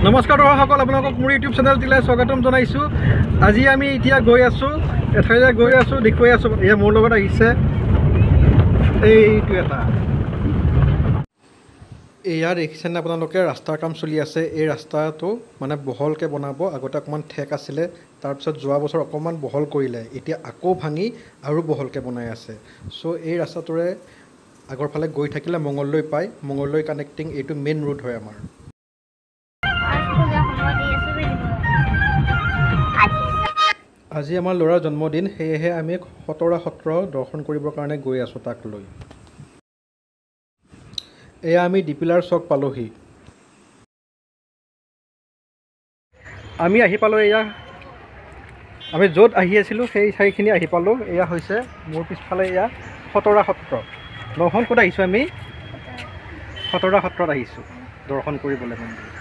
নমস্কাৰ দৰ্শকসকল, আপোনালোকক মোৰ ইউটিউব চেনেলটিলৈ স্বাগতম জনাইছোঁ। আজি আমি এতিয়া গৈ আছোঁ, এঠাইলৈ গৈ আছোঁ, দেখুৱাই আছোঁ। এয়া মোৰ লগত আহিছে এইটো এটা। এয়া দেখিছেনে আপোনালোকে, ৰাস্তাৰ কাম চলি আছে। এই ৰাস্তাটো মানে বহলকৈ বনাব। আগতে অকণমান ঠেক আছিলে, তাৰপিছত যোৱা বছৰ অকণমান বহল কৰিলে, এতিয়া আকৌ ভাঙি আৰু বহলকৈ বনাই আছে। চ' এই ৰাস্তাটোৰে আগৰ ফালে গৈ থাকিলে মঙলদৈ পায়। মঙলদৈ কানেক্টিং এইটো মেইন ৰোড হয় আমাৰ। আজি আমাৰ ল'ৰাৰ জন্মদিন, সেয়েহে আমি খটৰা সত্ৰ দৰ্শন কৰিবৰ কাৰণে গৈ আছোঁ তাক লৈ। এয়া আমি ডিপিলাৰ চক পালোহি। আমি আহি পালোঁ, এয়া আমি য'ত আহি আছিলোঁ সেই ঠাইখিনি আহি পালোঁ। এয়া হৈছে মোৰ পিছফালে এয়া খটৰা সত্ৰ। দৰ্শন ক'ত আহিছোঁ আমি? খটৰা সত্ৰত আহিছোঁ দৰ্শন কৰিবলৈ মন্দিৰ।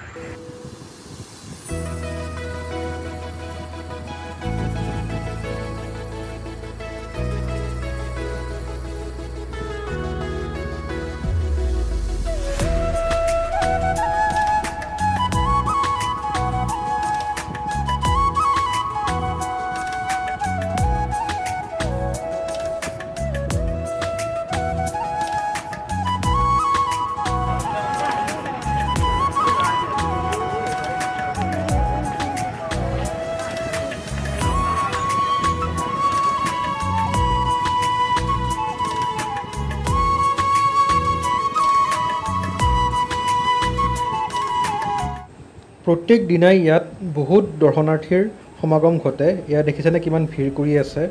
প্ৰত্যেক দিনাই ইয়াত বহুত দৰ্শনাৰ্থীৰ সমাগম ঘটে। এয়া দেখিছেনে কিমান ভিৰ কৰি আছে।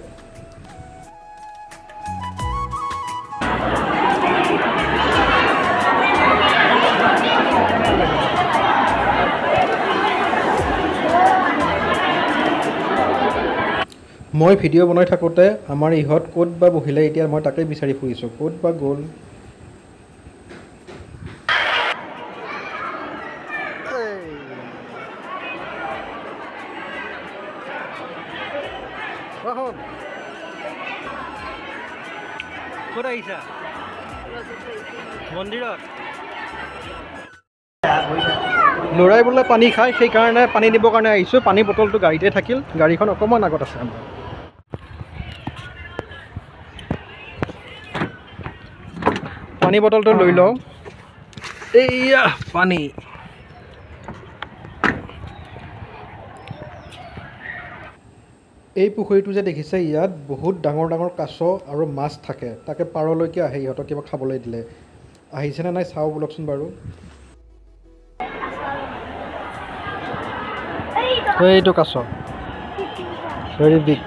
মই ভিডিঅ' বনাই থাকোঁতে আমাৰ ইহঁত ক'ত বা বহিলে, এতিয়া মই তাকেই বিচাৰি ফুৰিছোঁ, ক'ত বা গ'ল। ক'ত আহিছা? মন্দিৰত। ল'ৰাই বোলে পানী খায়, সেইকাৰণে পানী দিবৰ কাৰণে আহিছোঁ। পানী বটলটো গাড়ীতে থাকিল, গাড়ীখন অকণমান আগত আছে আমাৰ। পানী বটলটো লৈ লওঁ। এইয়া পানী। এই পুখুৰীটো যে দেখিছে, ইয়াত বহুত ডাঙৰ ডাঙৰ কাছ আৰু মাছ থাকে। তাকে পাৰলৈকে আহে ইহঁতক কিবা খাবলৈ দিলে। আহিছেনে নাই চাওঁ বলকচোন বাৰু। এইটো কাছ ভেৰি বিগ।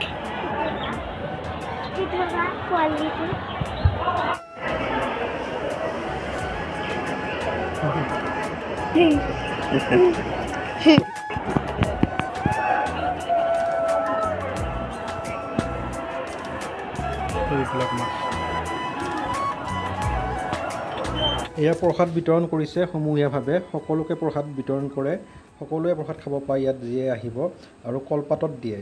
এয়া প্ৰসাদ বিতৰণ কৰিছে সমূহীয়াভাৱে। সকলোকে প্ৰসাদ বিতৰণ কৰে, সকলোৱে প্ৰসাদ খাব পায় ইয়াত যিয়ে আহিব, আৰু কলপাতত দিয়ে।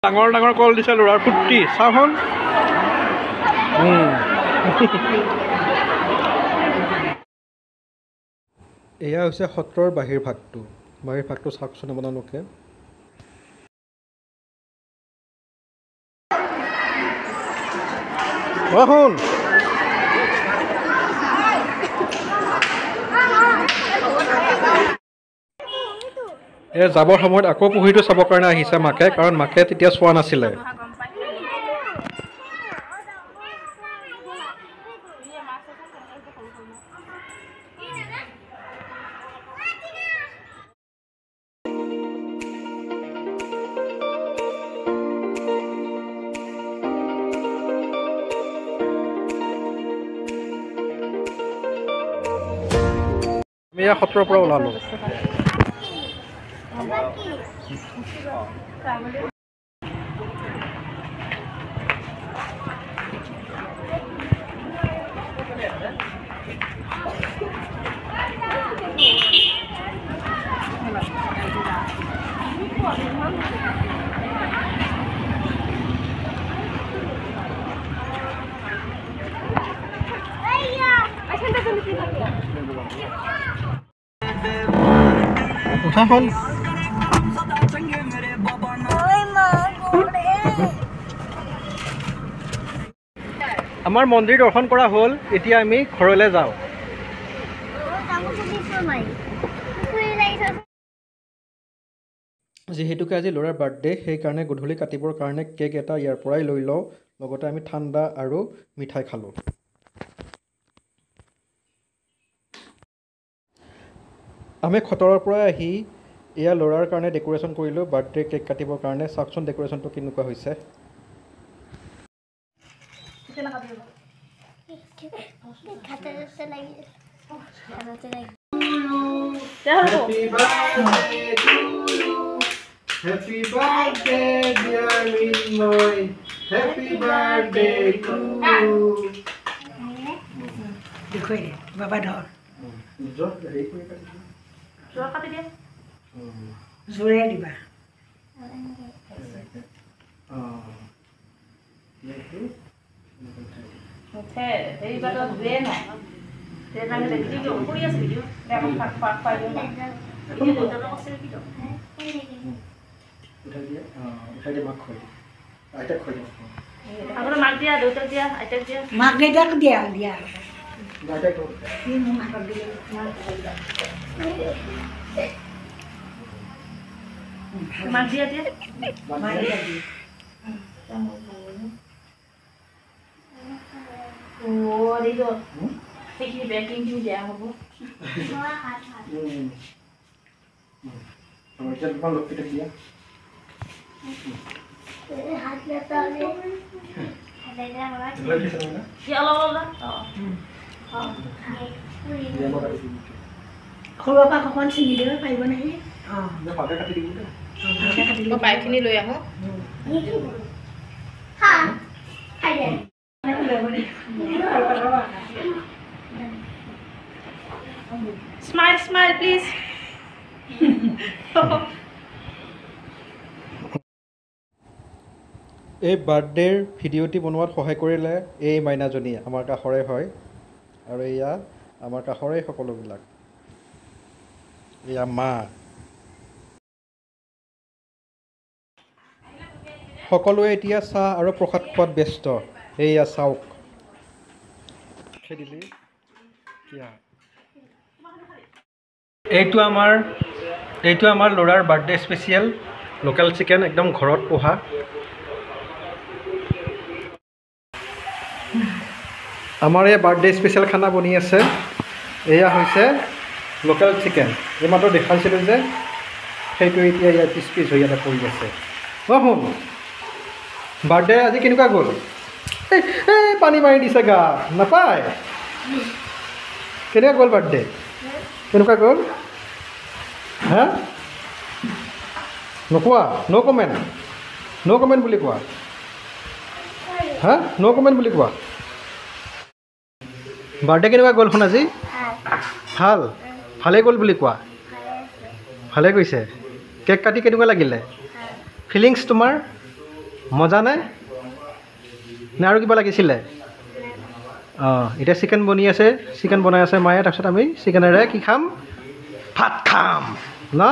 ডাঙৰ ডাঙৰ কল দিছে ল'ৰাৰ ফুৰ্তি, চাওঁচোন। এয়া হৈছে সত্ৰৰ বাহিৰ ভাগটো। বাহিৰ ভাগটো চাওকচোন আপোনালোকে। শুন, এই যাবৰ সময়ত আকৌ পুখুৰীটো চাবৰ কাৰণে আহিছে মাকে, কাৰণ মাকে তেতিয়া চোৱা নাছিলে। আমি এয়া সত্ৰৰ পৰা ওলালোঁ। উঠা হ'ল আমাৰ মন্দিৰ দৰ্শন কৰা হ'ল এতিয়া আমি ঘৰলৈ যাওঁ যিহেতুকে আজি ল'ৰাৰ বাৰ্থডে সেইকাৰণে গধূলি কাটিবৰ কাৰণে কেক এটা ইয়াৰ পৰাই লৈ লওঁ লগতে আমি ঠাণ্ডা আৰু মিঠাই খালোঁ আমি খটৰৰ পৰা আহি এয়া ল'ৰাৰ কাৰণে ডেক'ৰেশ্যন কৰিলোঁ বাৰ্থডে কেক কাটিবৰ কাৰণে চাওকচোন ডেক'ৰেশ্যনটো কেনেকুৱা হৈছে Happy birthday, dear Minoy. Happy birthday to you. দেখুৱাই দে বাবা ধৰ জোৰে দিবা মাক দেউতাক দিয়া দিয়া মাক দিয়া দিয়া সেইখিনি বেকিংখিনি দিয়া হ'ব সৰুৰ পৰা অকণ ছিঙি দিব পাৰিব নেকি পাইখিনি লৈ আহোঁ স্মাইল স্মাইল প্লিজ এই বাৰ্থডেৰ ভিডিঅ'টি বনোৱাত সহায় কৰিলে এই মাইনাজনী আমাৰ কাষৰে হয় আৰু এয়া আমাৰ কাষৰে সকলোবিলাক এয়া মা সকলোৱে এতিয়া চাহ আৰু প্ৰসাদ খোৱাত ব্যস্ত এয়া চাওক এইটো আমাৰ ল'ৰাৰ বাৰ্থডে স্পেচিয়েল লোকেল চিকেন একদম ঘৰত পোহা আমাৰ এই বাৰ্থডে স্পেচিয়েল খানা বনি আছে এয়া হৈছে লোকেল চিকেন এই মাত্ৰ দেখাইছিলোঁ যে সেইটো এতিয়া ইয়াত পিচ পিচ হৈ ইয়াতে পৰি আছে অঁ শুন বাৰ্থডে আজি কেনেকুৱা গ'ল এই পানী মাৰি দিছে গা নাপায় কেনেকুৱা গ'ল বাৰ্থডে কেনেকুৱা গ'ল হা নোকোৱা ন' কমেণ্ট বুলি কোৱা হা ন' কমেণ্ট বুলি কোৱা বাৰ্থডে কেনেকুৱা গ'ল শুন আজি ভাল ভালেই গ'ল বুলি কোৱা ভালে গৈছে কেক কাটি কেনেকুৱা লাগিলে ফিলিংছ তোমাৰ মজা নাই নে আৰু কিবা লাগিছিলে অঁ এতিয়া চিকেন বনি আছে চিকেন বনাই আছে মায়ে তাৰপিছত আমি চিকেনেৰে কি খাম ভাত খাম ন